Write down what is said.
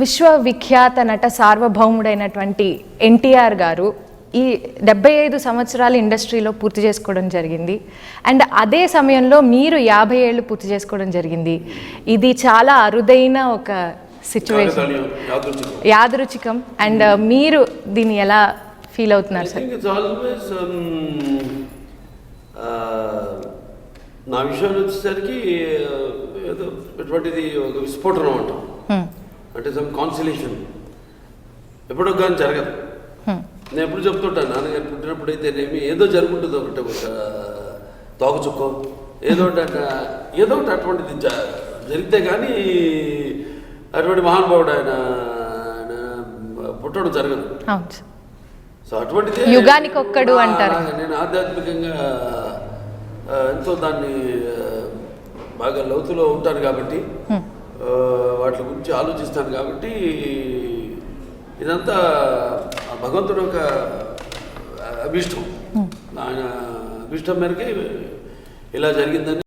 విశ్వవిఖ్యాత నట సార్వభౌముడైనటువంటి ఎన్టీఆర్ గారు ఈ 75 సంవత్సరాల ఇండస్ట్రీలో పూర్తి చేసుకోవడం జరిగింది. అండ్ అదే సమయంలో మీరు 50 ఏళ్ళు పూర్తి చేసుకోవడం జరిగింది. ఇది చాలా అరుదైన ఒక సిచ్యువేషన్, యాదృచ్ఛికం. అండ్ మీరు దీన్ని ఎలా ఫీల్ అవుతున్నారు సార్? నా విషయాలు వచ్చేసరికి ఏదో ఎటువంటిది ఒక విస్ఫోటనం అంటాం, అంటే సమ్ కాన్సిలేషన్ ఎప్పుడో కానీ జరగదు. నేను ఎప్పుడు చెప్తుంటాను, నాన్నగారు పుట్టినప్పుడు అయితేనేమి ఏదో జరుగుంటుంది, ఒకటి ఒక తోకచుక్కో ఏదో ఒకటి అటువంటిది జరిగితే కానీ అటువంటి మహానుభావుడు ఆయన పుట్టడం జరగదు. సో అటువంటిది యుగానికి ఒక్కడు అంటారు. నేను ఆధ్యాత్మికంగా ఎంతో దాన్ని బాగా లోతులో ఉంటాను కాబట్టి, వాటి గురించి ఆలోచిస్తాను కాబట్టి, ఇదంతా భగవంతుడు ఒక అభిష్టం, ఆయన అభిష్టం మేరకే ఇలా జరిగిందని